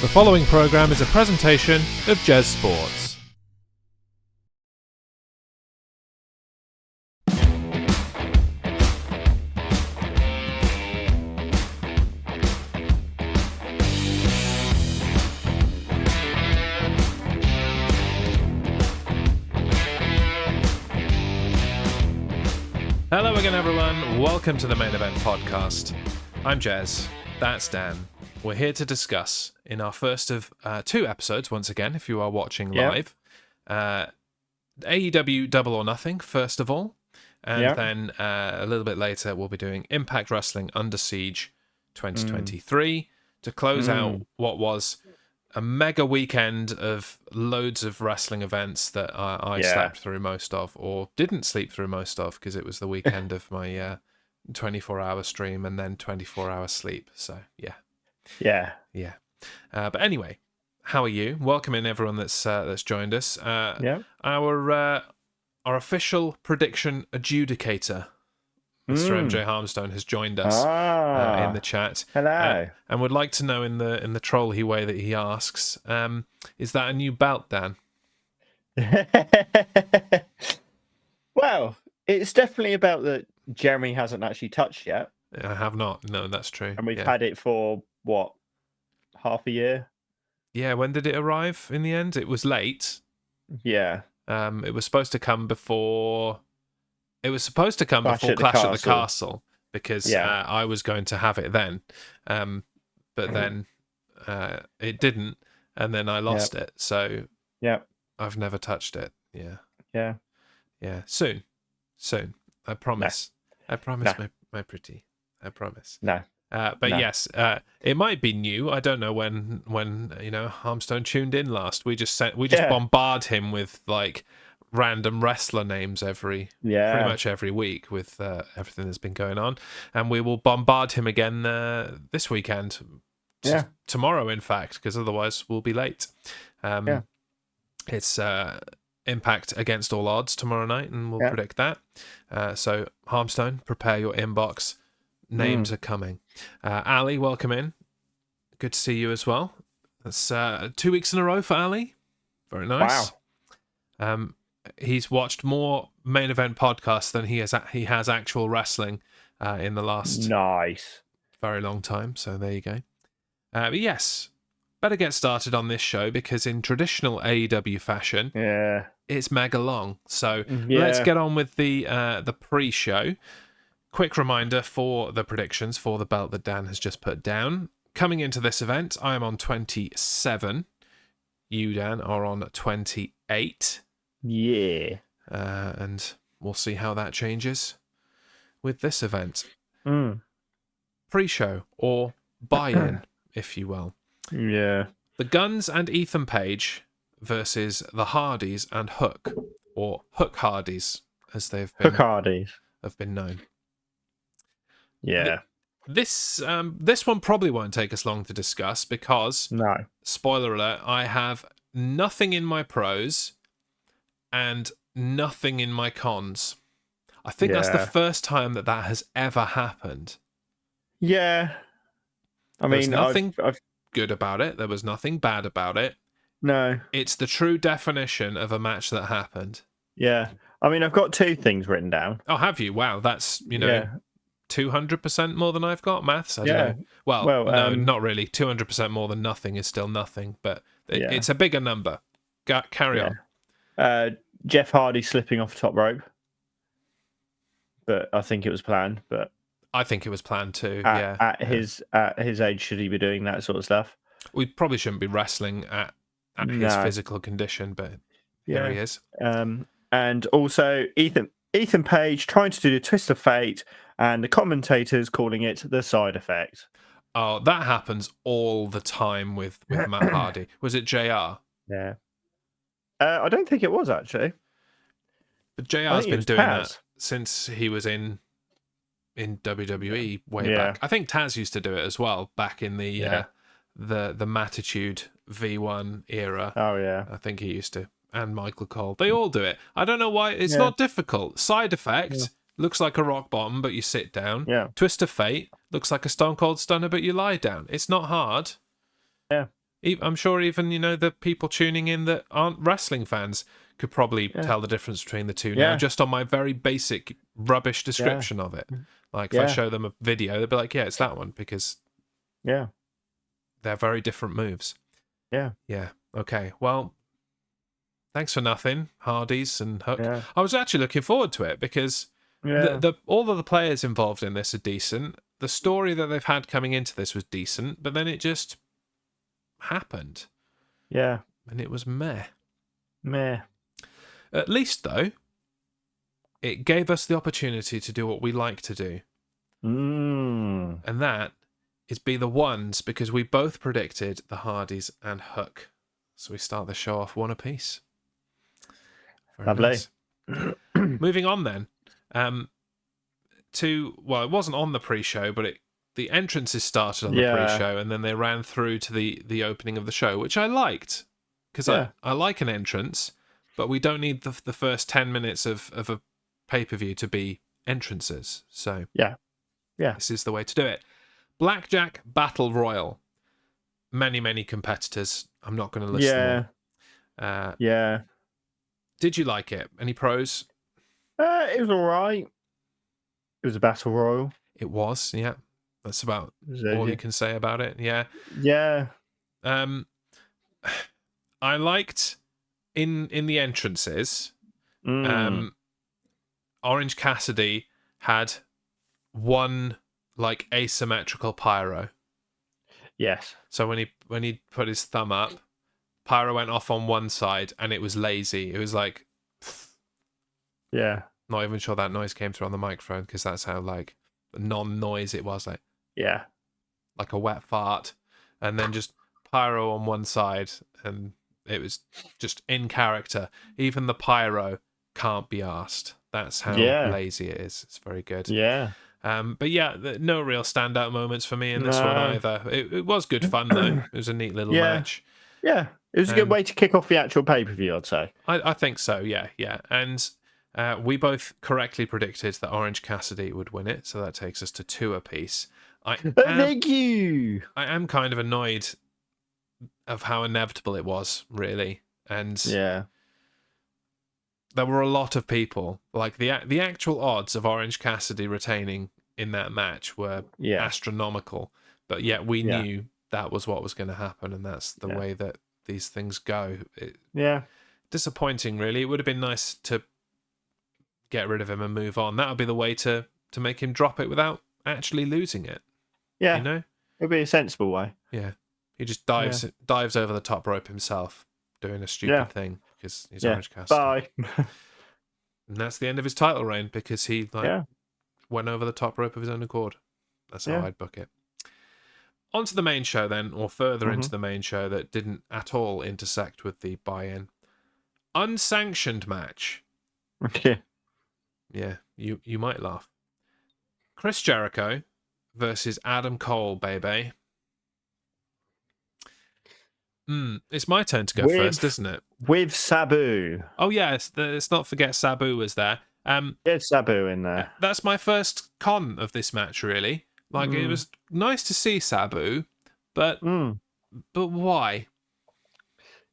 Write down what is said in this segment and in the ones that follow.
The following program is a presentation of Jez Sports. Hello again, everyone. Welcome to the Main Event Podcast. I'm Jez. That's Dan. We're here to discuss, in our first of two episodes, once again, if you are watching live, AEW Double or Nothing, first of all. And then a little bit later, we'll be doing Impact Wrestling Under Siege 2023 to close out what was a mega weekend of loads of wrestling events that I slept through most of, or didn't sleep through most of, because it was the weekend of my 24-hour stream and then 24-hour sleep. So, yeah. But anyway, how are you? Welcome in everyone that's joined us. Our official prediction adjudicator, Mr. MJ Harmstone, has joined us in the chat. Hello. And would like to know in the troll-y way that he asks, is that a new belt, Dan? Well, it's definitely a belt that Jeremy hasn't actually touched yet. I have not. No, that's true. And we've had it for, what, half a year? Yeah, when did it arrive in the end? It was late. Yeah. It was supposed to come before... It was supposed to come before Clash at the Castle, because I was going to have it then. But then it didn't, and then I lost it. So I've never touched it. Yeah. Soon. I promise. No. I promise, my pretty. I promise. No. But yes, it might be new. I don't know when Harmstone tuned in last. We just bombard him with like random wrestler names pretty much every week with everything that's been going on, and we will bombard him again this weekend, tomorrow in fact, because otherwise we'll be late. It's Impact Against All Odds tomorrow night, and we'll predict that. So Harmstone, prepare your inbox. Names are coming. Ali, welcome in. Good to see you as well. That's 2 weeks in a row for Ali. Very nice. Wow. He's watched more main event podcasts than he has actual wrestling in the last very long time. So there you go. But yes, better get started on this show, because in traditional AEW fashion, it's mega long. So let's get on with the pre-show. Quick reminder for the predictions for the belt that Dan has just put down. Coming into this event, I am on 27. You, Dan, are on 28. Yeah. And we'll see how that changes with this event. Pre-show, or buy-in, if you will. Yeah. The Guns and Ethan Page versus the Hardys and Hook, or Hook Hardys, as they've been, have been known. Yeah. This one probably won't take us long to discuss, because, spoiler alert, I have nothing in my pros and nothing in my cons. I think that's the first time that has ever happened. Yeah. I mean, there's nothing good about it. There was nothing bad about it. No. It's the true definition of a match that happened. Yeah. I mean, I've got two things written down. Oh, have you? Wow, that's, 200% more than I've got. Maths? I don't know. Well, no, not really. 200% more than nothing is still nothing, but it's a bigger number. Carry on. Jeff Hardy slipping off the top rope. But I think it was planned. But I think it was planned too. At his age, should he be doing that sort of stuff? We probably shouldn't be wrestling at his physical condition, but here he is. And also Ethan Page trying to do the twist of fate, and the commentators calling it the side effect. Oh, that happens all the time with Matt Hardy. Was it JR? Yeah. I don't think it was, actually. But JR's been doing that since he was in WWE way back. I think Taz used to do it as well back in the Mattitude V1 era. Oh, yeah. I think he used to. And Michael Cole. They all do it. I don't know why. It's not difficult. Side effect looks like a rock bottom, but you sit down. Yeah. Twist of fate looks like a Stone Cold Stunner, but you lie down. It's not hard. Yeah. I'm sure even, the people tuning in that aren't wrestling fans could probably Yeah. tell the difference between the two now, just on my very basic rubbish description of it. Like, if I show them a video, they'll be like, yeah, it's that one, because they're very different moves. Yeah. Yeah. Okay. Well, thanks for nothing, Hardys and Hook. Yeah. I was actually looking forward to it because all of the players involved in this are decent. The story that they've had coming into this was decent, but then it just happened. Yeah. And it was meh. Meh. At least, though, it gave us the opportunity to do what we like to do. And that is be the ones, because we both predicted the Hardys and Hook. So we start the show off one apiece. Very lovely. Nice. Moving on then. It wasn't on the pre-show, but the entrances started on the pre-show, and then they ran through to the opening of the show, which I liked. Because I like an entrance, but we don't need the first 10 minutes of a pay-per-view to be entrances. So this is the way to do it. Blackjack Battle Royal. Many, many competitors. I'm not going to list them all. Did you like it? Any pros? It was all right. It was a battle royal. It was, yeah. That's about all you can say about it. Yeah. Yeah. I liked in the entrances. Orange Cassidy had one like asymmetrical pyro. Yes. So when he put his thumb up, pyro went off on one side, and it was lazy. It was like, not even sure that noise came through on the microphone, because that's how like non-noise it was, like like a wet fart, and then just pyro on one side, and it was just in character. Even the pyro can't be asked. That's how lazy it is. It's very good. Yeah. But yeah, no real standout moments for me in this one either. It was good fun though. It was a neat little match. Yeah, it was a good way to kick off the actual pay-per-view, I'd say. I think so, yeah. And we both correctly predicted that Orange Cassidy would win it, so that takes us to 2 apiece. Thank you! I am kind of annoyed of how inevitable it was, really. And there were a lot of people. Like, the actual odds of Orange Cassidy retaining in that match were astronomical. But yet we knew that was what was going to happen, and that's the way that these things go. Disappointing, really. It would have been nice to get rid of him and move on. That would be the way to make him drop it without actually losing it. Yeah. You know? It would be a sensible way. Yeah. He just dives over the top rope himself, doing a stupid thing, because he's Orange Cassidy. Bye. And that's the end of his title reign, because he went over the top rope of his own accord. That's how I'd book it. On to the main show then, or further into the main show that didn't at all intersect with the buy-in. Unsanctioned match. Okay. Yeah, you might laugh. Chris Jericho versus Adam Cole, baby. It's my turn to go first, isn't it? With Sabu. Oh yeah, let's not forget Sabu was there. Get Sabu in there. That's my first con of this match, really. Like, it was nice to see Sabu, but why?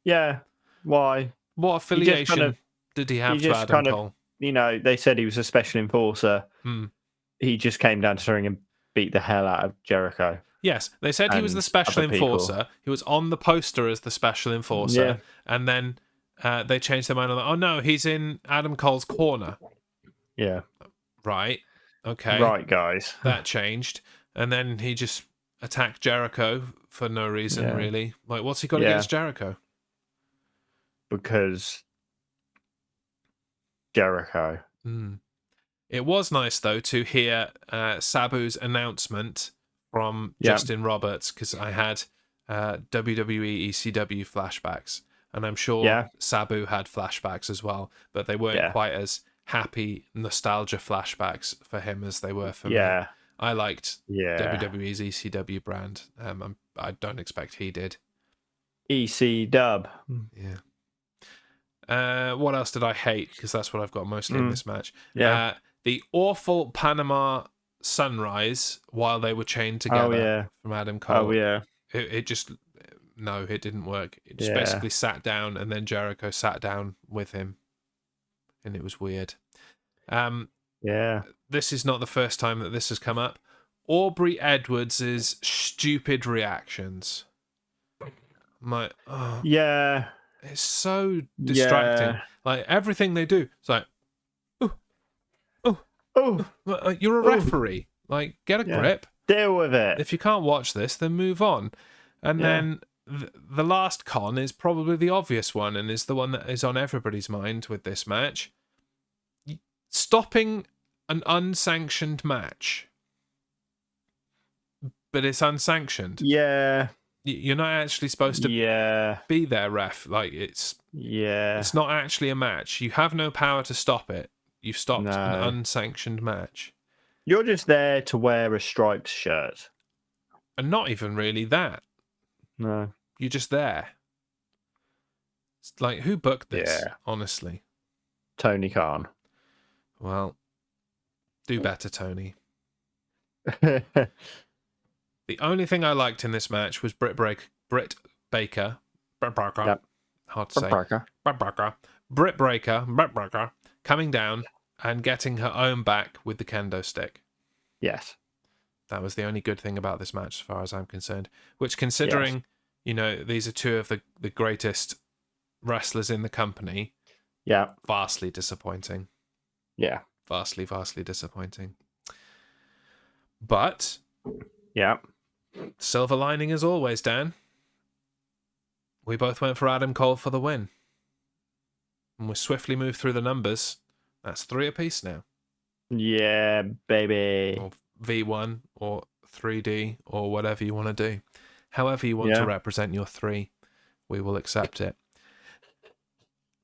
Yeah, why? What affiliation did he have to Adam Cole? They said he was a special enforcer. He just came down to the ring and beat the hell out of Jericho. Yes, they said he was the special enforcer. He was on the poster as the special enforcer, and then they changed their mind on that. Oh no, he's in Adam Cole's corner. Yeah. Right. Okay. Right, guys. That changed. And then he just attacked Jericho for no reason, really. Like, what's he got against Jericho? Because Jericho. It was nice, though, to hear Sabu's announcement from Justin Roberts, because I had WWE ECW flashbacks. And I'm sure Sabu had flashbacks as well, but they weren't quite as happy nostalgia flashbacks for him as they were for me. I liked WWE's ECW brand. I don't expect he did. EC dub. What else did I hate? Because that's what I've got mostly in this match. The awful Panama Sunrise while they were chained together from Adam Cole. Oh, yeah. It just No, it didn't work. It just Yeah. basically sat down, and then Jericho sat down with him, and it was weird. Yeah. This is not the first time that this has come up. Aubrey Edwards' stupid reactions. Yeah. It's so distracting. Yeah. Like, everything they do, it's like, Oh, you're a referee. Like, get a grip. deal with it. If you can't watch this, then move on. And then the last con is probably the obvious one, and is the one that is on everybody's mind with this match. Stopping an unsanctioned match. But it's unsanctioned. Yeah. You're not actually supposed to be there, ref. Like, it's not actually a match. You have no power to stop it. You've stopped an unsanctioned match. You're just there to wear a striped shirt. And not even really that. No. You're just there. It's like, who booked this, Yeah. honestly? Tony Khan. Well, do better, Tony. The only thing I liked in this match was Britt Baker. Yep. Hard to say. Britt Baker coming down and getting her own back with the kendo stick. Yes. That was the only good thing about this match, as far as I'm concerned. Which, considering, these are two of the greatest wrestlers in the company, vastly disappointing. Yeah. Vastly disappointing. But, silver lining as always, Dan. We both went for Adam Cole for the win. And we swiftly moved through the numbers. That's 3 apiece now. Yeah, baby. Or V1 or 3D or whatever you want to do. However you want to represent your 3, we will accept it.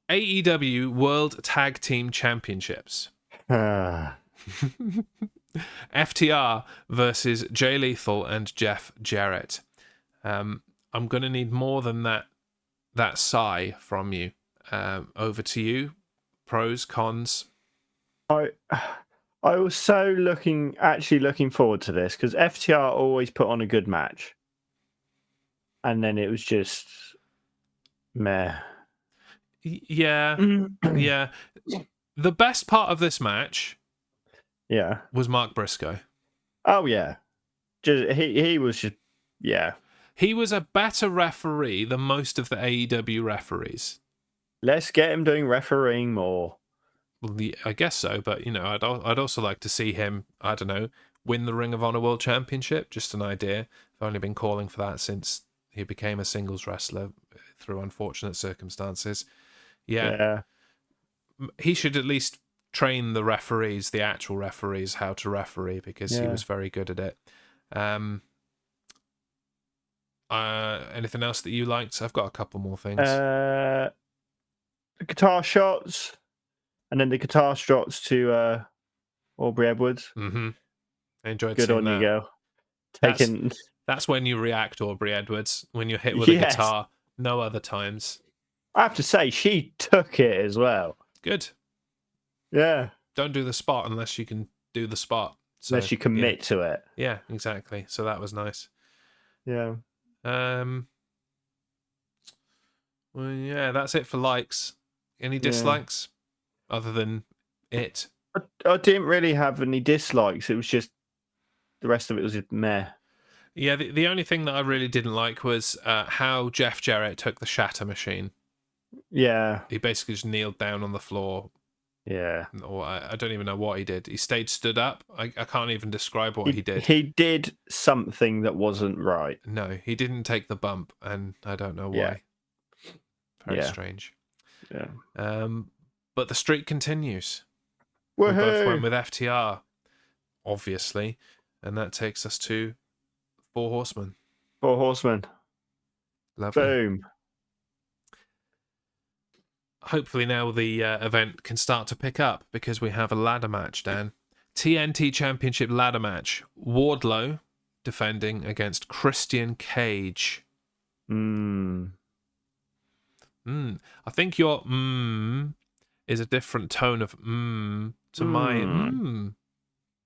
AEW World Tag Team Championships. FTR versus Jay Lethal and Jeff Jarrett. I'm going to need more than that sigh from you. Over to you. Pros, cons. I was so looking forward to this because FTR always put on a good match, and then it was just meh. Yeah. The best part of this match, was Mark Briscoe. Oh yeah, just he was just He was a better referee than most of the AEW referees. Let's get him doing refereeing more. Well, I guess so, but I'd also like to see him, I don't know, win the Ring of Honor World Championship. Just an idea. I've only been calling for that since he became a singles wrestler through unfortunate circumstances. Yeah. He should at least train the referees, the actual referees, how to referee, because he was very good at it. Anything else that you liked? I've got a couple more things. Guitar shots, and then the guitar shots to Aubrey Edwards. Mm-hmm. I enjoyed good seeing on that. You, go. That's when you react, Aubrey Edwards, when you're hit with a guitar. No other times. I have to say, she took it as well. Good. Yeah. Don't do the spot unless you can do the spot. So, unless you commit to it. Yeah, exactly. So that was nice. Yeah. Well, yeah, that's it for likes. Any dislikes other than it? I didn't really have any dislikes. It was just the rest of it was just meh. Yeah, the only thing that I really didn't like was how Jeff Jarrett took the shatter machine. Yeah. He basically just kneeled down on the floor. Yeah. Or I don't even know what he did. He stayed stood up. I can't even describe what he did. He did something that wasn't right. No, he didn't take the bump, and I don't know why. Very strange. Yeah. But the streak continues. Woo-hoo! We both went with FTR, obviously, and that takes us to 4 Horsemen. 4 Horsemen. Lovely. Boom. Hopefully now the event can start to pick up because we have a ladder match, Dan. TNT Championship ladder match. Wardlow defending against Christian Cage. I think your is a different tone of to my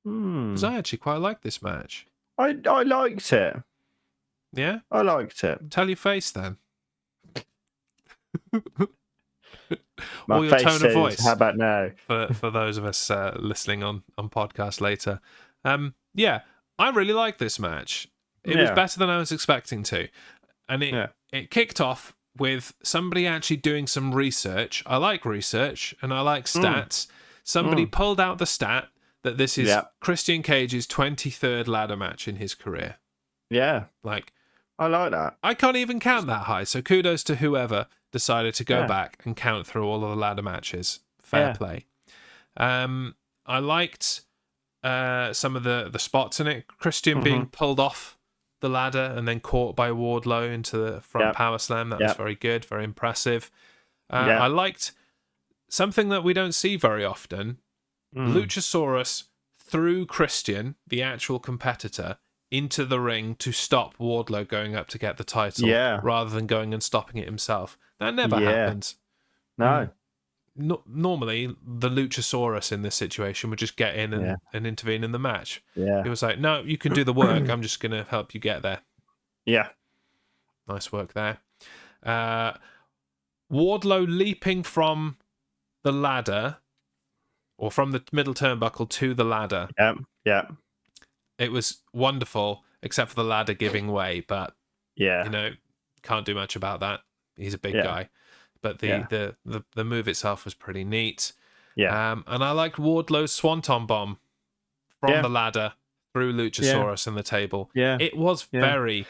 because I actually quite like this match. I liked it. Yeah? I liked it. Tell your face then. My Or your face tone of says, voice how about now? for those of us listening on podcast later. Yeah, I really like this match. It was Yeah. better than I was expecting to. And it kicked off with somebody actually doing some research. I like research and I like stats. Somebody pulled out the stat that this is Christian Cage's 23rd ladder match in his career. Yeah. Like, I like that. I can't even count that high. So kudos to whoever decided to go back and count through all of the ladder matches. Fair play. I liked some of the spots in it. Christian being pulled off the ladder and then caught by Wardlow into the front power slam. That was very good, very impressive. I liked something that we don't see very often. Luchasaurus threw Christian, the actual competitor, into the ring to stop Wardlow going up to get the title rather than going and stopping it himself. That never happens. No. Normally, the Luchasaurus in this situation would just get in and intervene in the match. Yeah. It was like, no, you can do the work. I'm just going to help you get there. Yeah. Nice work there. Wardlow leaping from the ladder or from the middle turnbuckle to the ladder. Yeah. It was wonderful, except for the ladder giving way. But, can't do much about that. He's a big guy. But the move itself was pretty neat. Yeah. And I liked Wardlow's Swanton Bomb from the ladder through Luchasaurus and the table. Yeah. It was very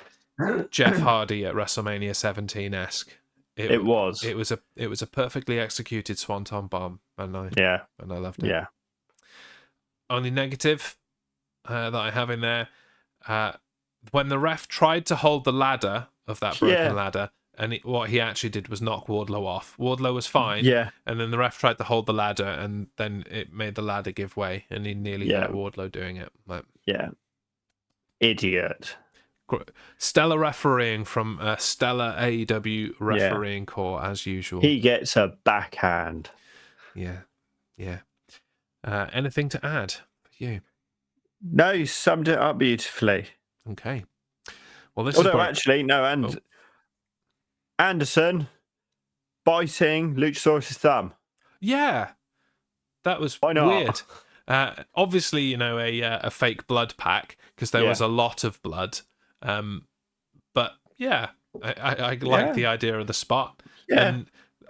Jeff Hardy at WrestleMania 17-esque. It was. It was a perfectly executed Swanton Bomb, and I loved it. Yeah. Only negative that I have in there, when the ref tried to hold the ladder of that broken ladder, and what he actually did was knock Wardlow off. Wardlow was fine, and then the ref tried to hold the ladder, and then it made the ladder give way, and he nearly hurt Wardlow doing it. Idiot. Stellar refereeing from stellar AEW refereeing corps, as usual. He gets a backhand. Yeah. Anything to add for you? No, you summed it up beautifully. Okay. Well, this is Anderson biting Luchasaurus' thumb. Yeah, that was weird. Obviously, a fake blood pack because there was a lot of blood. But I like the idea of the spot. Yeah.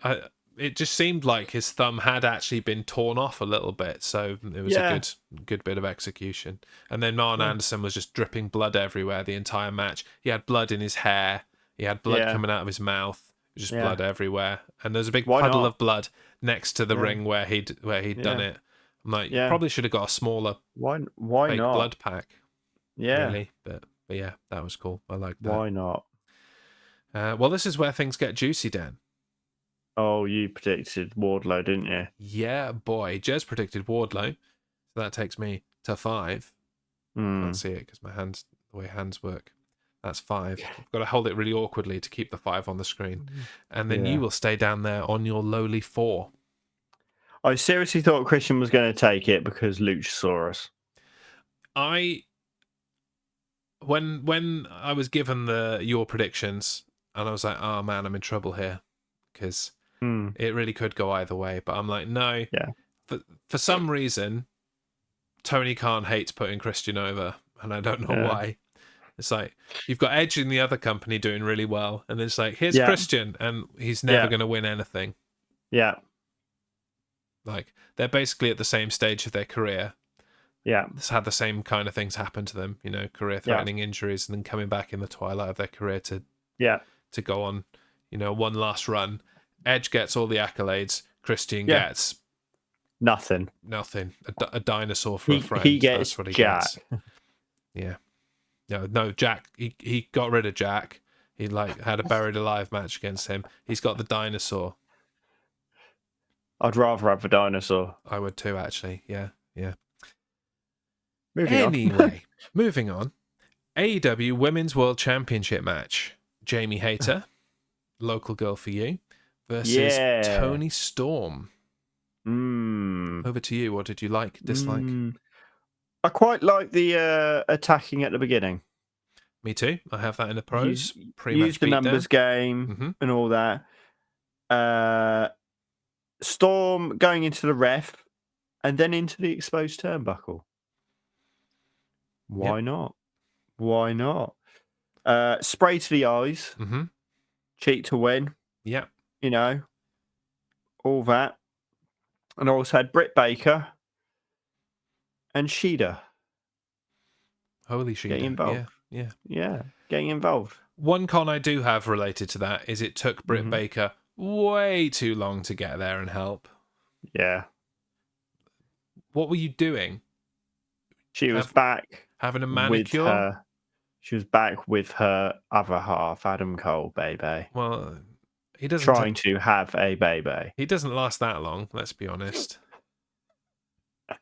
And it just seemed like his thumb had actually been torn off a little bit, so it was a good bit of execution. And then Marn Anderson was just dripping blood everywhere the entire match. He had blood in his hair. He had blood coming out of his mouth. Just blood everywhere. And there's a big puddle of blood next to the ring where he'd done it. I'm like, you probably should have got a smaller why fake not blood pack. Yeah. Really, but yeah, that was cool. I like that. Why not? Well, this is where things get juicy, Dan. Oh, you predicted Wardlow, didn't you? Yeah, boy. Jez predicted Wardlow. So that takes me to 5. Can't see it because the way hands work. That's 5. I've got to hold it really awkwardly to keep the 5 on the screen. And then you will stay down there on your lowly 4. I seriously thought Christian was going to take it because Luchasaurus. When I was given your predictions, and I was like, oh man, I'm in trouble here because it really could go either way. But I'm like, no. Yeah. For some reason, Tony Khan hates putting Christian over, and I don't know why. It's like you've got Edge in the other company doing really well, and it's like here's Christian, and he's never going to win anything. Yeah. Like they're basically at the same stage of their career. Yeah. It's had the same kind of things happen to them, career-threatening injuries, and then coming back in the twilight of their career to go on, one last run. Edge gets all the accolades. Christian gets nothing. A dinosaur for a friend. He gets That's what he Jack. gets. Yeah. No, Jack. He got rid of Jack. He had a buried alive match against him. He's got the dinosaur. I'd rather have a dinosaur. I would too, actually. Yeah. Moving on. AEW Women's World Championship match. Jamie Hayter, local girl for you, versus Toni Storm. Over to you. What did you like, dislike? I quite like the attacking at the beginning. Me too. I have that in the pros. Use Pre-match the beatdown. numbers game and all that. Storm going into the ref and then into the exposed turnbuckle. Why not? Why not? Spray to the eyes. Mm-hmm. Cheat to win. Yeah. You know, all that. And I also had Britt Baker and Sheeda. Holy Sheeda. Getting involved. Yeah, getting involved. One con I do have related to that is it took Britt Baker way too long to get there and help. Yeah. What were you doing? She was back. Having a manicure? With her. She was back with her other half, Adam Cole, baby. Well, he doesn't... Trying to have a baby. He doesn't last that long, let's be honest. You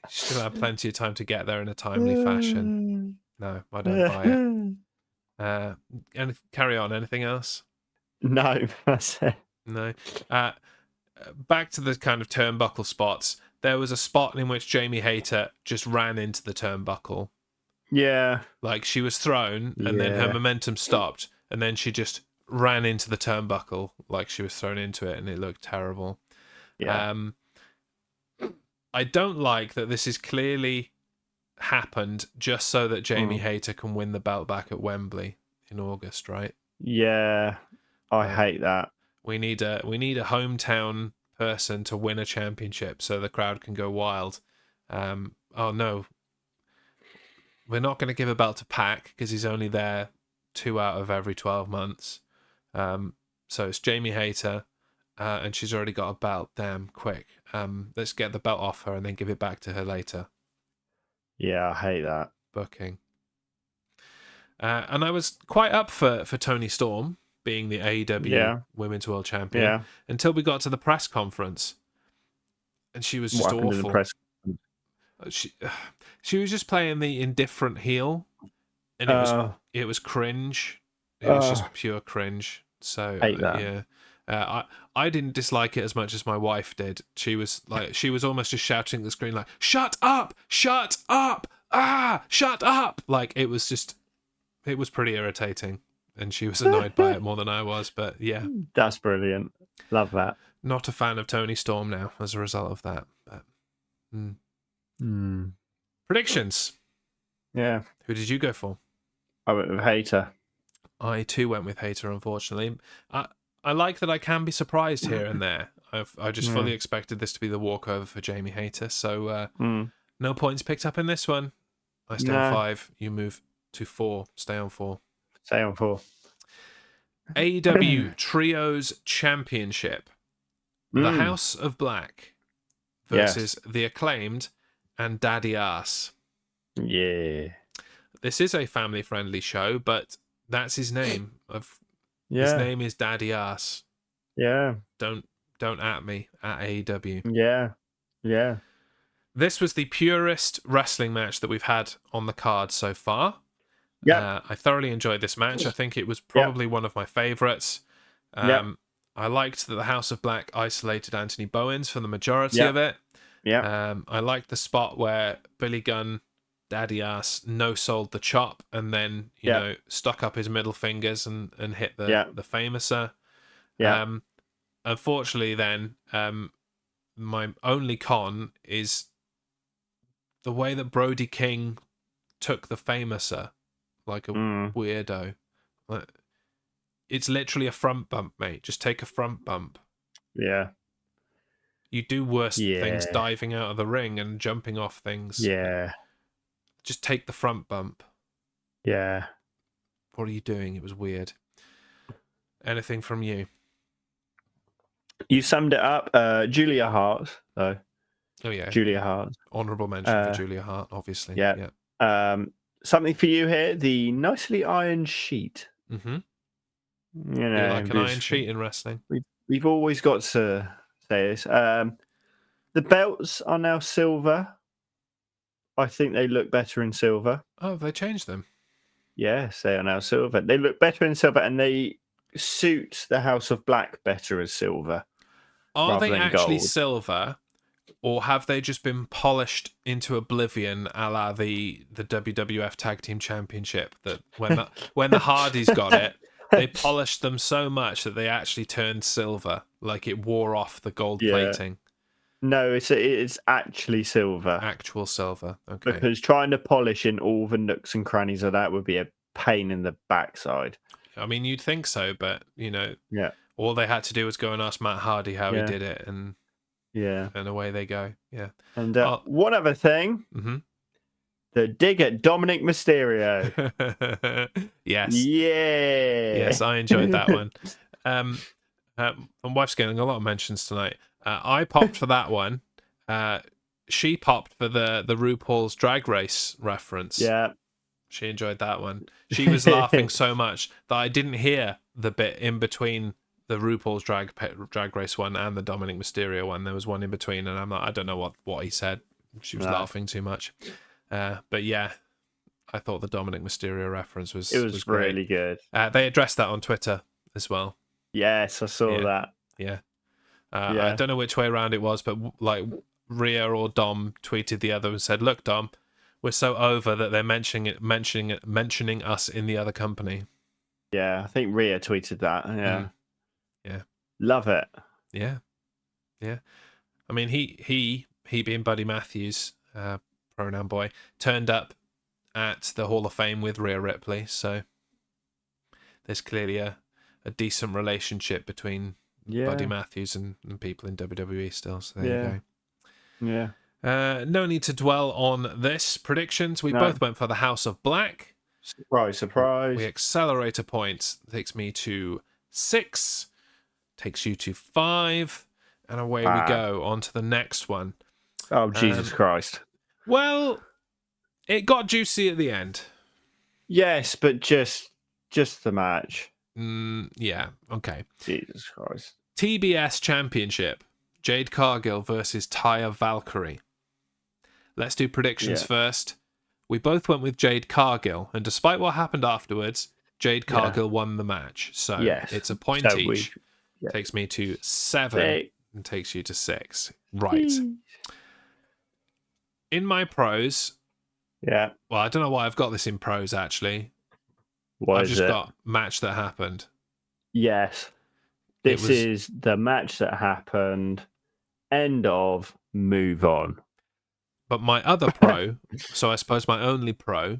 still have plenty of time to get there in a timely fashion. No, I don't buy it. Carry on. Anything else? No, that's it. No. Back to the kind of turnbuckle spots. There was a spot in which Jamie Hayter just ran into the turnbuckle. Yeah. Like she was thrown and then her momentum stopped and then she just ran into the turnbuckle like she was thrown into it and it looked terrible. Yeah. I don't like that this is clearly happened just so that Jamie Hayter can win the belt back at Wembley in August, right? Yeah. I hate that. We need a hometown person to win a championship so the crowd can go wild. Oh no, we're not going to give a belt to Pac because he's only there 2 out of every 12 months. So it's Jamie Hayter, and she's already got a belt. Damn, quick. Let's get the belt off her and then give it back to her later. Yeah, I hate that. Booking. And I was quite up for Toni Storm being the AEW Women's World Champion until we got to the press conference. And she was just awful. She was just playing the indifferent heel. And it was cringe. It was just pure cringe. So hate that. Yeah. I didn't dislike it as much as my wife did. She was almost just shouting at the screen like, "Shut up! Shut up! Ah! Shut up!" Like it was pretty irritating, and she was annoyed by it more than I was. But yeah, that's brilliant. Love that. Not a fan of Toni Storm now as a result of that. But predictions. Yeah. Who did you go for? I went with Hayter. I too went with Hayter, unfortunately. I like that I can be surprised here and there. I just fully expected this to be the walkover for Jamie Hayter, so no points picked up in this one. I stay on 5. You move to 4. Stay on 4. Stay on 4. AEW Trios Championship. The House of Black versus The Acclaimed and Daddy Ass. Yeah. This is a family-friendly show, but that's his name. His name is Daddy Ass. Yeah. Don't at me at AEW. Yeah. Yeah. This was the purest wrestling match that we've had on the card so far. Yeah. I thoroughly enjoyed this match. I think it was probably one of my favorites. I liked that the House of Black isolated Anthony Bowens for the majority of it. Yeah. I liked the spot where Billy Gunn, Daddy Ass, no-sold the chop and then, you know, stuck up his middle fingers and hit the famouser. Yeah. Unfortunately, then, my only con is the way that Brody King took the famouser like a weirdo. It's literally a front bump, mate. Just take a front bump. Yeah. You do worse things diving out of the ring and jumping off things. Yeah. Just take the front bump. Yeah. What are you doing? It was weird. Anything from you? You summed it up. Julia Hart, though. Oh, yeah. Julia Hart. Honourable mention for Julia Hart, obviously. Yeah. Something for you here. The nicely ironed sheet. Mm-hmm. You know, like an iron sheet in wrestling. We've always got to say this. The belts are now silver. I think they look better in silver. Oh, they changed them? Yes, they are now silver. They look better in silver, and they suit the House of Black better as silver. Are they actually gold. silver, Or have they just been polished into oblivion, a la the WWF Tag Team Championship? That when the Hardys got it, they polished them so much that they actually turned silver, like it wore off the gold plating. No, it's actually silver. Actual silver. Okay. Because trying to polish in all the nooks and crannies of that would be a pain in the backside. I mean, you'd think so, but yeah, all they had to do was go and ask Matt Hardy how he did it, and away they go. Yeah. And one other thing, the dig at Dominic Mysterio. Yes. Yeah. Yes, I enjoyed that one. My wife's getting a lot of mentions tonight. I popped for that one. She popped for the RuPaul's Drag Race reference. Yeah. She enjoyed that one. She was laughing so much that I didn't hear the bit in between the RuPaul's Drag Race one and the Dominic Mysterio one. There was one in between, and I'm like, I don't know what he said. She was laughing too much. But yeah, I thought the Dominic Mysterio reference was great. Really good. They addressed that on Twitter as well. Yes, I saw that. Yeah. I don't know which way around it was, but like Rhea or Dom tweeted the other and said, "Look, Dom, we're so over that they're mentioning us in the other company." Yeah, I think Rhea tweeted that. Yeah. Yeah. Love it. Yeah. Yeah. I mean, he being Buddy Matthews, pronoun boy, turned up at the Hall of Fame with Rhea Ripley, so there's clearly a decent relationship between Buddy Matthews and people in WWE still, so there you go. Yeah. No need to dwell on this. Predictions. We both went for the House of Black. Surprise, surprise. We accelerate a point. Takes me to 6. Takes you to 5. And away we go. On to the next one. Oh, Jesus Christ. Well, it got juicy at the end. Yes, but just the match. Yeah, okay. Jesus Christ. TBS Championship. Jade Cargill versus Taya Valkyrie. Let's do predictions first. We both went with Jade Cargill, and despite what happened afterwards, Jade Cargill won the match. So it's a point each. Takes me to 7 and takes you to 6. Right. In my pros... Yeah. Well, I don't know why I've got this in pros, actually. I've just got match that happened. Yes. This is the match that happened. End of. Move on. But my other pro, so I suppose my only pro,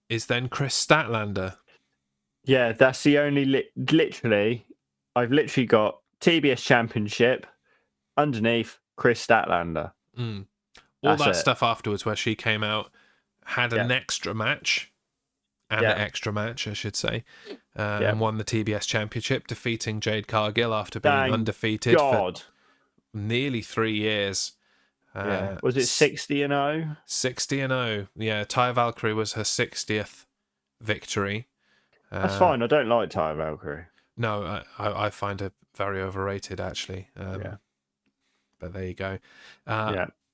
is then Chris Statlander. Yeah, that's the only... I've literally got TBS Championship underneath Chris Statlander. All that stuff afterwards where she came out, had an extra match, and an extra match, I should say, and won the TBS Championship, defeating Jade Cargill after being undefeated for nearly 3 years. Was it 60-0? 60-0. Yeah, Taya Valkyrie was her 60th victory. That's fine. I don't like Taya Valkyrie. No, I find her very overrated, actually. But there you go.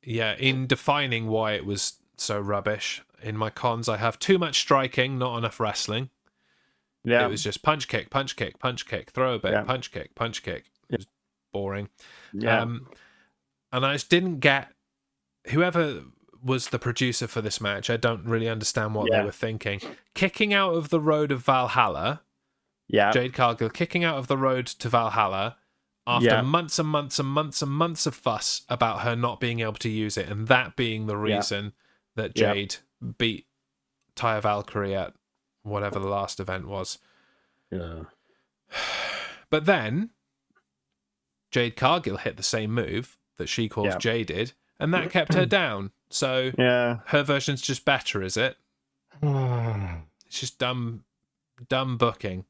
Yeah, in defining why it was so rubbish, in my cons, I have too much striking, not enough wrestling. Yeah. It was just punch kick, punch kick, punch kick, throw a bit, punch kick, punch kick. It was boring. Yeah. And I just didn't get... Whoever was the producer for this match, I don't really understand what they were thinking. Kicking out of the road of Valhalla, Jade Cargill kicking out of the road to Valhalla, after months and months and months and months of fuss about her not being able to use it, and that being the reason that Jade beat Taya Valkyrie at whatever the last event was. Yeah. But then Jade Cargill hit the same move that she calls jaded, and that kept her down. So her version's just better, is it? It's just dumb booking.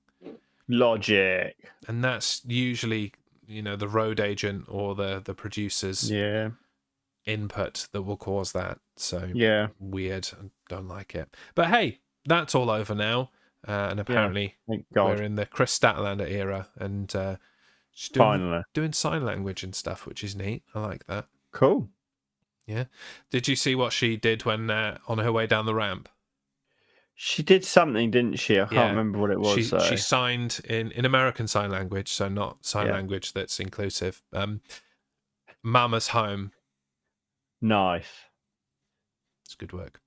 Logic. And that's usually... the road agent or the producer's input that will cause that. So weird. I don't like it. But hey, that's all over now. And apparently we're in the Chris Statlander era, and she's doing sign language and stuff, which is neat. I like that. Cool. Yeah. Did you see what she did when on her way down the ramp? She did something, didn't she? I can't remember what it was. She signed in American Sign Language, so not sign language that's inclusive. Mama's home. Nice. It's good work.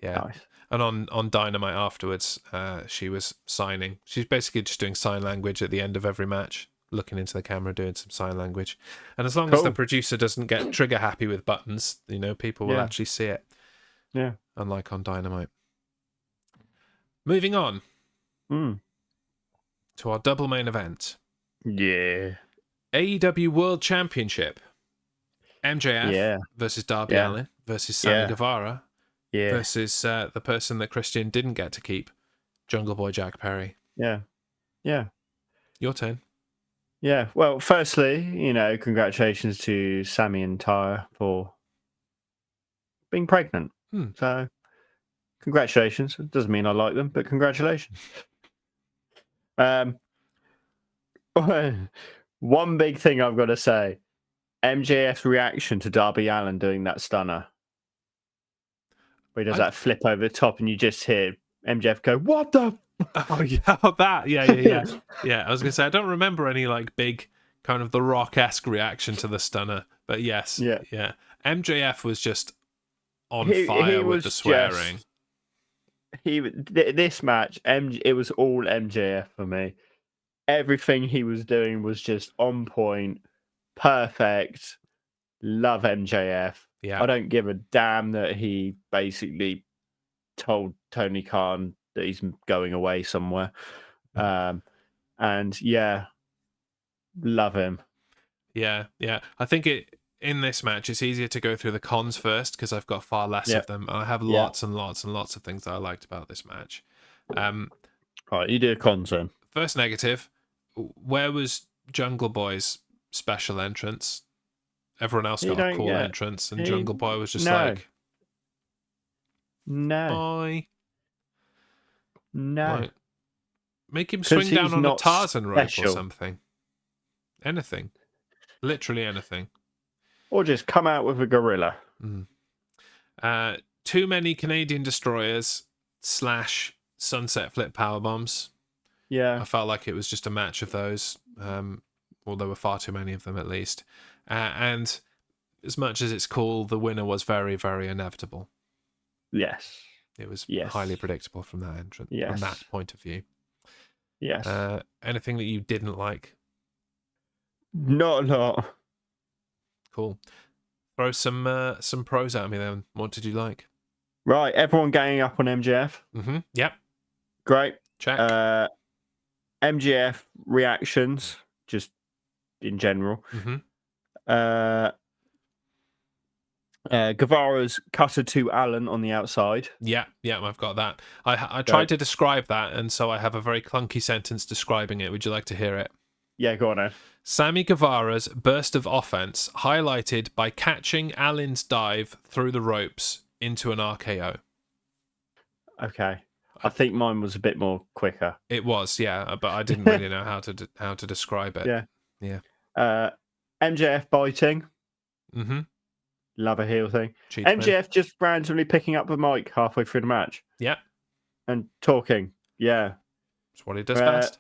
Yeah. Nice. And on Dynamite afterwards, she was signing. She's basically just doing sign language at the end of every match, looking into the camera, doing some sign language. And as long as the producer doesn't get trigger happy with buttons, people will actually see it. Yeah. Unlike on Dynamite. Moving on to our double main event. Yeah. AEW World Championship. MJF versus Darby Allin versus Sammy Guevara versus the person that Christian didn't get to keep, Jungle Boy Jack Perry. Yeah. Yeah. Your turn. Yeah. Well, firstly, congratulations to Sammy and Tyra for being pregnant. So, congratulations. It doesn't mean I like them, but congratulations. One big thing I've got to say, MJF's reaction to Darby Allin doing that stunner. Where he does that flip over the top and you just hear MJF go, "What the?" Oh, yeah, that. Yeah. Yeah, I was going to say, I don't remember any big kind of The Rock-esque reaction to the stunner, but yes. Yeah. MJF was just on fire with the swearing. This match, it was all MJF for me. Everything he was doing was just on point, perfect. Love MJF. Yeah. I don't give a damn that he basically told Tony Khan that he's going away somewhere. And yeah, love him. Yeah. I think in this match, it's easier to go through the cons first because I've got far less of them. I have lots and lots and lots of things that I liked about this match. All right, you do a cons then. First negative, where was Jungle Boy's special entrance? Everyone else got a cool entrance, and Jungle Boy was just like, no. Boy. No. Like, make him swing down on a Tarzan rope or something. Anything. Literally anything. Or just come out with a gorilla. Too many Canadian destroyers / sunset flip powerbombs. Yeah. I felt like it was just a match of those. Well, there were far too many of them at least. And as much as it's cool, the winner was very, very inevitable. Yes. It was highly predictable from that entrance, from that point of view. Yes. Anything that you didn't like? Not a lot. Cool. Throw some pros at me then. What did you like? Right, everyone ganging up on MJF. Yep. Great. Check. MJF reactions, just in general. Guevara's cutter to Allen on the outside. Yeah, I've got that. I tried to describe that, and so I have a very clunky sentence describing it. Would you like to hear it? Yeah, go on, Ed. Sammy Guevara's burst of offense highlighted by catching Allen's dive through the ropes into an RKO. Okay. I think mine was a bit more quicker. It was, yeah, but I didn't really know how to describe it. Yeah. MJF biting. Love a heel thing. MJF just randomly picking up the mic halfway through the match. Yeah. And talking. Yeah. It's what he does best.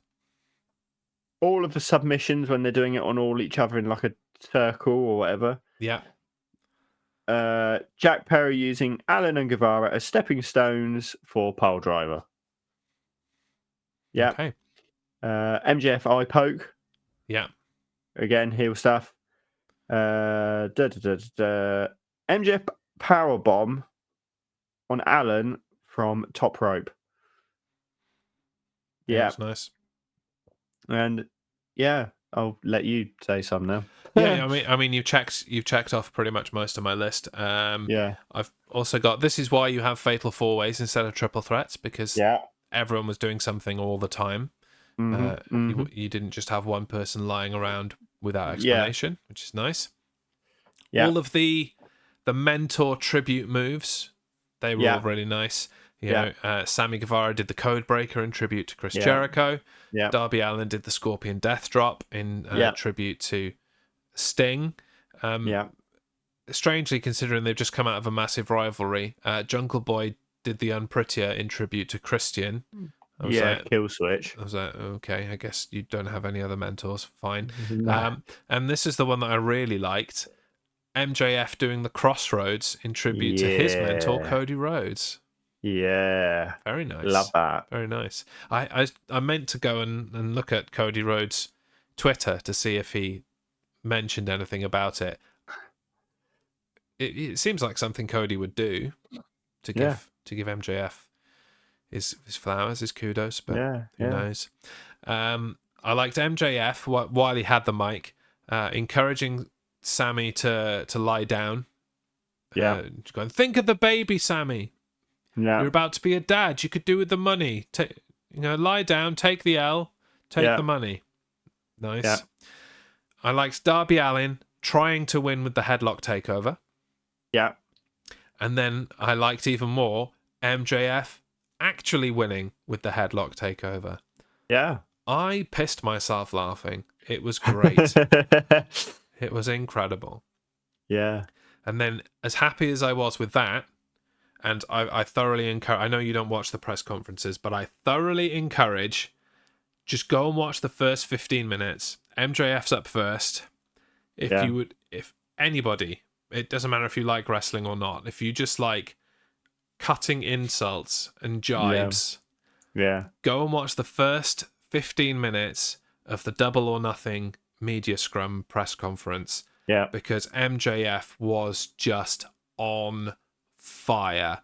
All of the submissions when they're doing it on all each other in like a circle or whatever. Yeah. Jack Perry using Allen and Guevara as stepping stones for pile driver. Yeah. Okay. MJF eye poke. Yeah. Again, heel stuff. MJF power bomb on Allen from top rope. Yeah, that's nice. And I'll let you say some now. Yeah, I mean, you've checked off pretty much most of my list. I've also got, this is why you have fatal 4-ways instead of triple threats, because everyone was doing something all the time. You didn't just have one person lying around without explanation, which is nice. All of the mentor tribute moves, they were all really nice. You know, Sammy Guevara did the Code Breaker in tribute to Chris Jericho. Darby Allin did the Scorpion Death Drop in tribute to Sting. Strangely, considering they've just come out of a massive rivalry, Jungle Boy did the Unprettier in tribute to Christian. Kill switch. I was like, okay, I guess you don't have any other mentors. Fine. And this is the one that I really liked. MJF doing the Crossroads in tribute to his mentor, Cody Rhodes. Yeah. Very nice. Love that. Very nice. I meant to go and look at Cody Rhodes' Twitter to see if he mentioned anything about it. It seems like something Cody would do to give MJF his flowers, his kudos, but who knows. I liked MJF while he had the mic, encouraging Sammy to lie down. Going, think of the baby, Sammy. Yeah. You're about to be a dad. You could do with the money. Lie down, take the L, take the money. Nice. Yeah. I liked Darby Allin trying to win with the headlock takeover. Yeah. And then I liked even more MJF actually winning with the headlock takeover. Yeah. I pissed myself laughing. It was great. It was incredible. Yeah. And then as happy as I was with that, and I thoroughly encourage, I know you don't watch the press conferences, but I thoroughly encourage, just go and watch the first 15 minutes. MJF's up first. If anybody, it doesn't matter if you like wrestling or not, if you just like cutting insults and jibes, go and watch the first 15 minutes of the Double or Nothing media scrum press conference. Yeah. Because MJF was just on fire.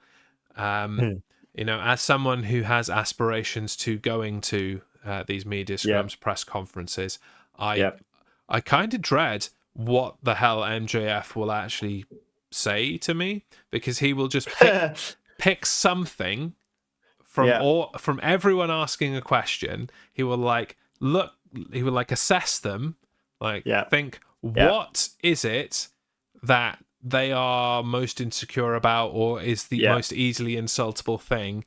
As someone who has aspirations to going to these media scrums press conferences, I kind of dread what the hell MJF will actually say to me, because he will just pick something from everyone asking a question. He will assess them, think, what is it that they are most insecure about, or is the most easily insultable thing,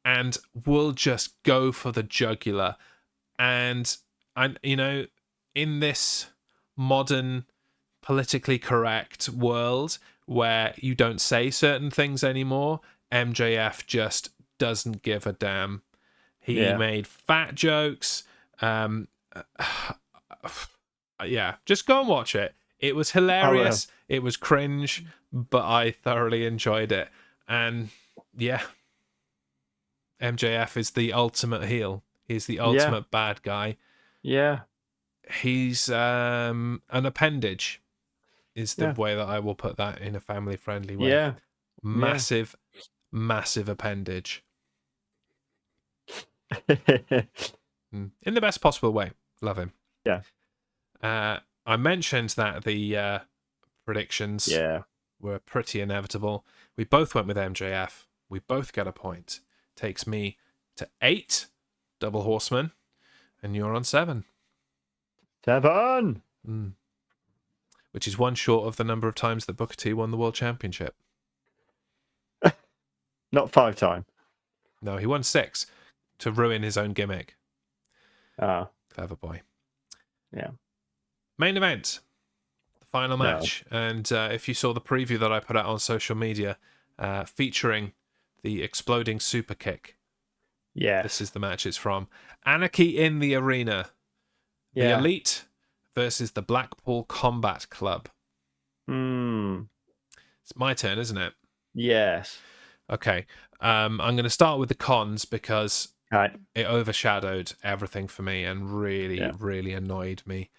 and will just go for the jugular. And in this modern politically correct world where you don't say certain things anymore, MJF just doesn't give a damn. He made fat jokes. Just go and watch it. It was hilarious. It was cringe, but I thoroughly enjoyed it. And MJF is the ultimate heel. He's the ultimate bad guy. Yeah. He's an appendage, is the way that I will put that in a family-friendly way. Yeah. Massive appendage. In the best possible way. Love him. Yeah. I mentioned that the predictions were pretty inevitable. We both went with MJF. We both get a point. Takes me to 8 double horsemen, and you're on 7. 7! Which is one short of the number of times that Booker T won the World Championship. Not 5 times. No, he won 6 to ruin his own gimmick. Clever boy. Yeah. Main event. The final match. And if you saw the preview that I put out on social media, featuring the exploding super kick. Yeah. This is the match it's from. Anarchy in the Arena. The Elite versus the Blackpool Combat Club. It's my turn, isn't it? Yes. Okay. I'm going to start with the cons because it overshadowed everything for me and really annoyed me.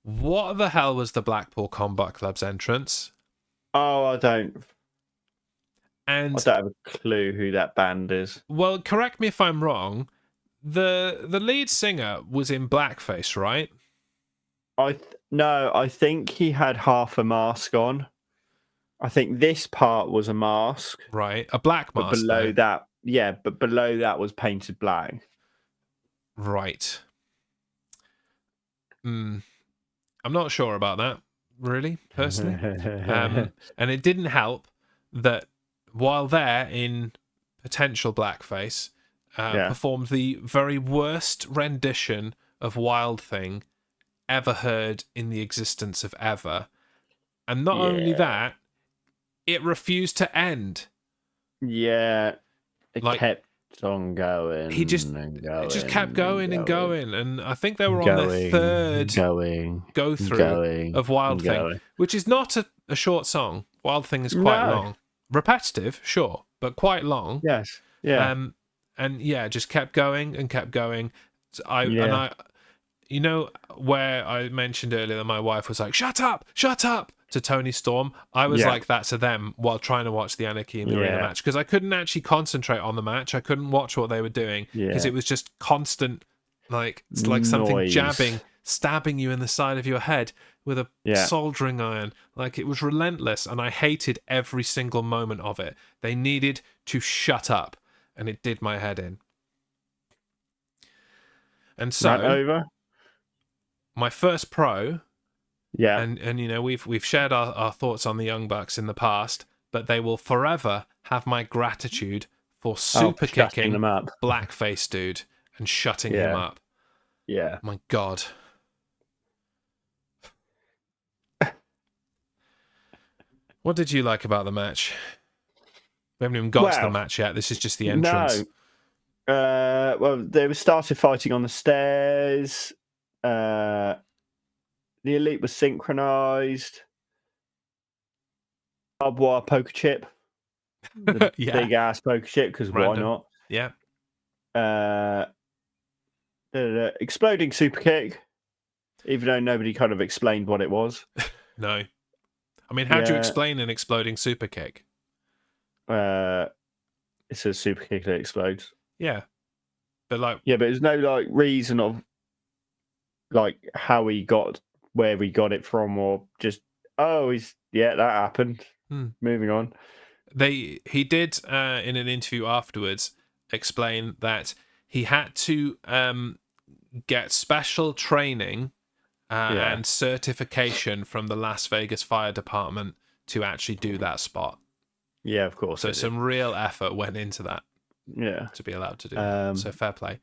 What the hell was the Blackpool Combat Club's entrance? Oh, I don't have a clue who that band is. Well, correct me if I'm wrong. The lead singer was in blackface, right? No, I think he had half a mask on. I think this part was a mask. Right, a black mask. But below that was painted black. Right. I'm not sure about that, really, personally. And it didn't help that while they're in potential blackface, performed the very worst rendition of Wild Thing ever heard in the existence of ever. And not only that, it refused to end. Yeah. It kept It's on going. He just and it just going kept going and going, and I think they were on their third go through of Wild Thing, which is not a short song. Wild Thing is quite long, repetitive, sure, but quite long. Yes, yeah, and yeah, just kept going and kept going. I, you know, where I mentioned earlier that my wife was like, "Shut up, shut up," to Tony Storm. I was like that to them while trying to watch the Anarchy in the Arena match, because I couldn't actually concentrate on the match. I couldn't watch what they were doing because it was just constant, like something jabbing, stabbing you in the side of your head with a soldering iron. Like, it was relentless, and I hated every single moment of it. They needed to shut up, and it did my head in. And so, over. My first pro, yeah, and you know, we've shared our thoughts on the Young Bucks in the past, but they will forever have my gratitude for super kicking Blackface dude and shutting him up. Yeah. My God. What did you like about the match? We haven't even got to the match yet. This is just the entrance. No. Well, they started fighting on the stairs. The Elite was synchronized. Barbed wire poker chip. The big ass poker chip, because why not? Yeah. Exploding super kick, even though nobody kind of explained what it was. No. I mean, how do you explain an exploding super kick? It's a super kick that explodes. Yeah. But like, but there's no like reason of like how he got where he got it from, or just that happened. Moving on. He did in an interview afterwards explain that he had to get special training and certification from the Las Vegas Fire Department to actually do that spot. Yeah, of course. So some real effort went into that. Yeah, to be allowed to do that. So fair play.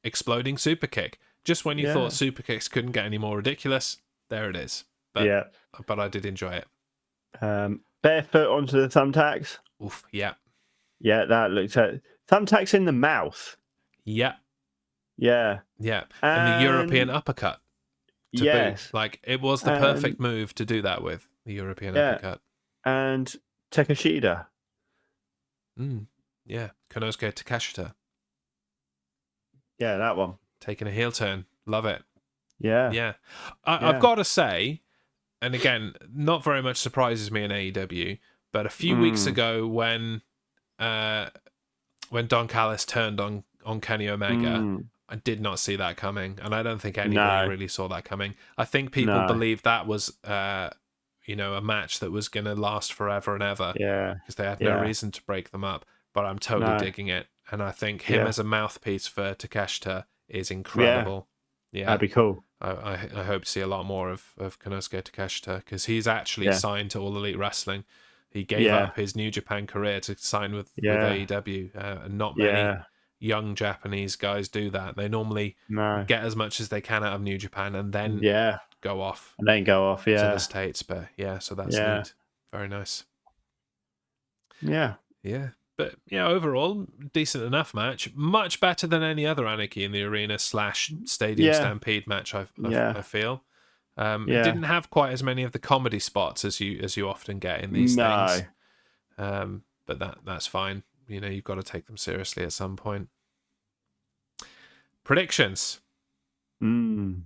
Exploding super kick. Just when you thought super kicks couldn't get any more ridiculous, there it is. But I did enjoy it. Barefoot onto the thumbtacks. Oof. Yeah. Yeah, that looks at thumbtacks in the mouth. Yeah. Yeah. Yeah. And the European uppercut. Yes. Boot. Like, it was the perfect move to do that with, the European uppercut. And Takeshita. Yeah. Konosuke Takeshita. Yeah, that one. Taking a heel turn. Love it. Yeah. Yeah. I've got to say, and again, not very much surprises me in AEW, but a few weeks ago when Don Callis turned on Kenny Omega, I did not see that coming, and I don't think anybody really saw that coming. I think people believed that was a match that was going to last forever and ever, because they had no reason to break them up. But I'm totally digging it, and I think him as a mouthpiece for Takeshita is incredible. Yeah, that'd be cool. I hope to see a lot more of Konosuke Takeshita, because he's actually signed to All Elite Wrestling. He gave up his New Japan career to sign with AEW, and not many young Japanese guys do that. They normally get as much as they can out of New Japan and then go off. And then go off, to the States. But so that's neat. Very nice. Yeah. Yeah. But overall, decent enough match. Much better than any other Anarchy in the Arena / Stadium Stampede match, I feel. It didn't have quite as many of the comedy spots as you often get in these things. But that's fine. You've got to take them seriously at some point. Predictions. Oh,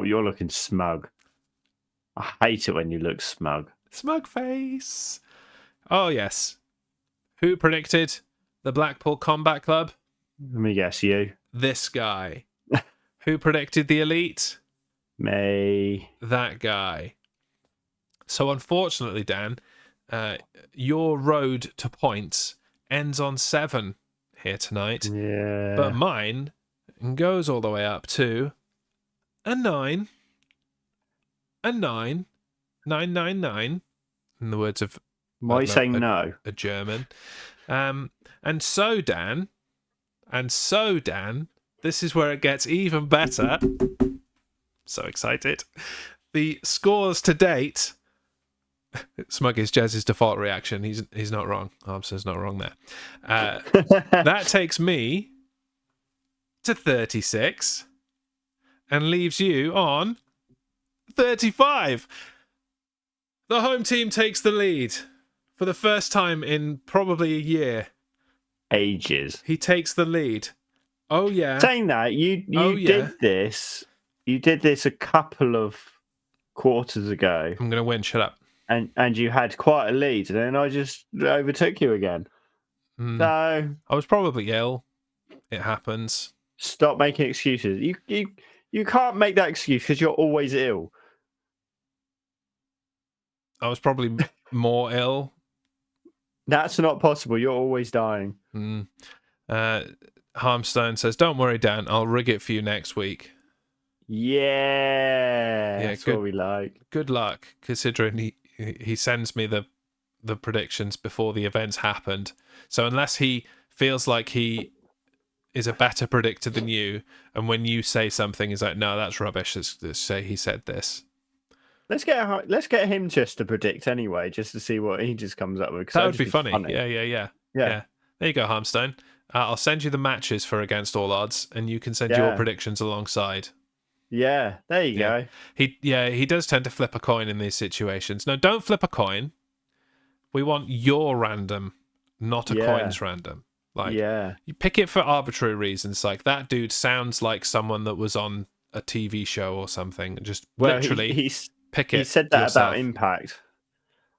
you're looking smug. I hate it when you look smug. Smug face. Oh, yes. Who predicted the Blackpool Combat Club? Let me guess, you. This guy. Who predicted the Elite? Me. That guy. So unfortunately, Dan, your road to points ends on 7 here tonight. Yeah. But mine goes all the way up to a 9. A 9. 999. In the words of... Why are you saying no? A German. And so, Dan, this is where it gets even better. So excited. The scores to date Smug is Jez's default reaction. He's not wrong. Armstrong's not wrong there. That takes me to 36 and leaves you on 35. The home team takes the lead for the first time in probably a year. Ages. He takes the lead. Oh yeah. Saying that, you did this. You did this a couple of quarters ago. I'm gonna win. Shut up. And you had quite a lead, and then I just overtook you again. So I was probably ill. It happens. Stop making excuses. You can't make that excuse because you're always ill. I was probably more ill. That's not possible. You're always dying. Harmstone says, "Don't worry, Dan. I'll rig it for you next week." Yeah, that's what we like. Good luck, considering he sends me the predictions before the events happened. So unless he feels like he is a better predictor than you, and when you say something, he's like, "No, that's rubbish. Let's say he said this." Let's get him just to predict anyway, just to see what he just comes up with. That would be funny. Yeah. There you go, Harmstone. I'll send you the matches for Against All Odds, and you can send your predictions alongside. Yeah, there you go. He does tend to flip a coin in these situations. No, don't flip a coin. We want your random, not a coin's random. Like, you pick it for arbitrary reasons. Like, that dude sounds like someone that was on a TV show or something. Just literally pick it. He said that yourself. about Impact.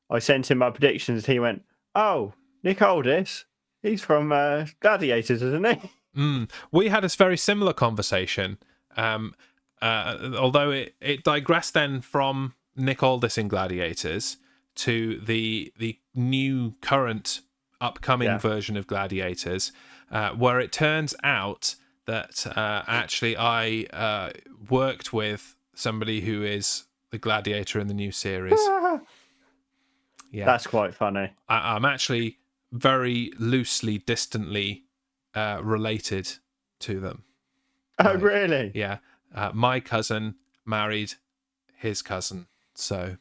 I sent him my predictions. He went, "Oh, Nick Aldis. He's from Gladiators, isn't he?" We had a very similar conversation. Although it digressed then from Nick Aldis in Gladiators to the new current upcoming version of Gladiators, where it turns out that actually I worked with somebody who is the Gladiator in the new series. Yeah, that's quite funny. I'm actually very loosely, distantly related to them. Oh, really? Yeah. My cousin married his cousin. So,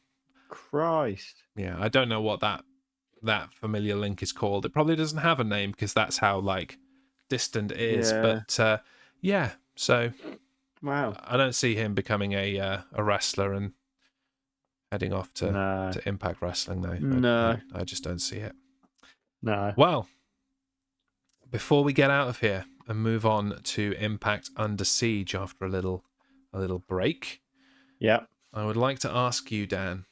Christ. Yeah, I don't know what that familiar link is called. It probably doesn't have a name because that's how like distant it is. Yeah. But yeah, so wow, I don't see him becoming a wrestler and heading off to Impact Wrestling though. No, I just don't see it. No. Well, before we get out of here and move on to Impact Under Siege after a little break, I would like to ask you, Dan,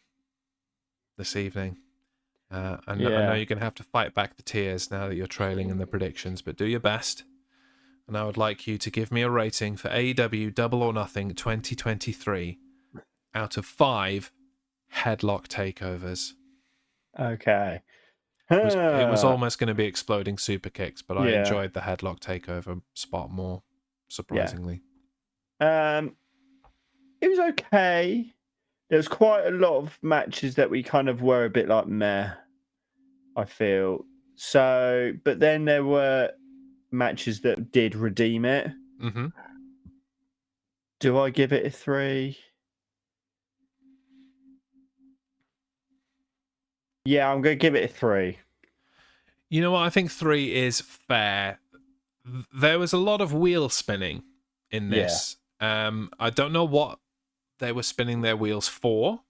this evening. I know you're going to have to fight back the tears now that you're trailing in the predictions, but do your best. And I would like you to give me a rating for AEW Double or Nothing 2023 out of 5 headlock takeovers. Okay. It was almost going to be exploding super kicks, but I enjoyed the headlock takeover spot more, surprisingly. It was okay. There was quite a lot of matches that we kind of were a bit like meh, I feel. So, but then there were matches that did redeem it. Mm-hmm. Do I give it a 3? Yeah, I'm going to give it a 3. You know what? I think 3 is fair. There was a lot of wheel spinning in this. I don't know what they were spinning their wheels for,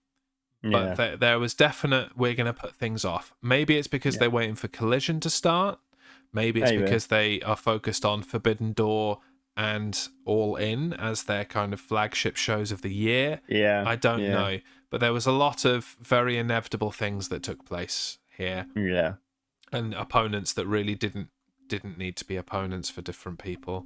but there was definite, we're going to put things off. Maybe it's because they're waiting for Collision to start. Maybe it's because they are focused on Forbidden Door and All In as their kind of flagship shows of the year. Yeah. I don't know. But there was a lot of very inevitable things that took place here. Yeah. And opponents that really didn't need to be opponents for different people.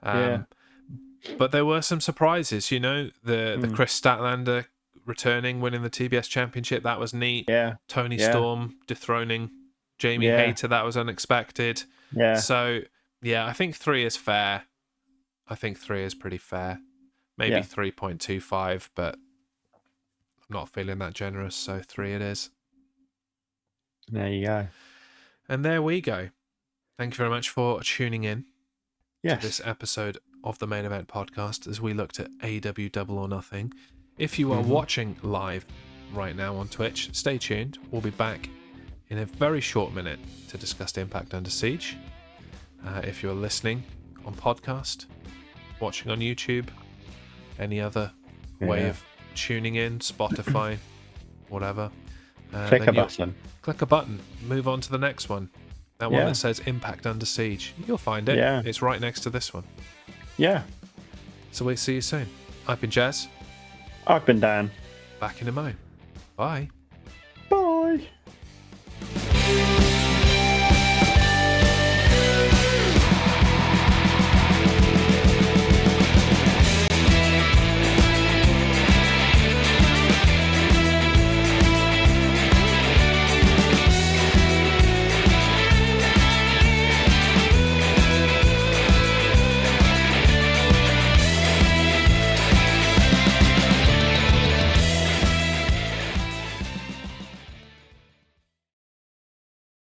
But there were some surprises, you know, the Chris Statlander returning, winning the TBS Championship, that was neat. Yeah. Tony Storm dethroning Jamie Hayter, that was unexpected. Yeah. So, yeah, I think 3 is fair. I think 3 is pretty fair. Maybe 3.25, but I'm not feeling that generous, so 3 it is. There you go. And there we go. Thank you very much for tuning in to this episode of the Main Event Podcast as we looked at AEW Double or Nothing. If you are watching live, right now on Twitch. Stay tuned. We'll be back in a very short minute to discuss Impact Under Siege. If you're listening on podcast, watching on YouTube, any other way of tuning in, Spotify, whatever. Click a button. Click a button. Move on to the next one. That one that says Impact Under Siege. You'll find it. Yeah. It's right next to this one. Yeah. So we'll see you soon. I've been Jazz. I've been Dan. Back in a mo. Bye.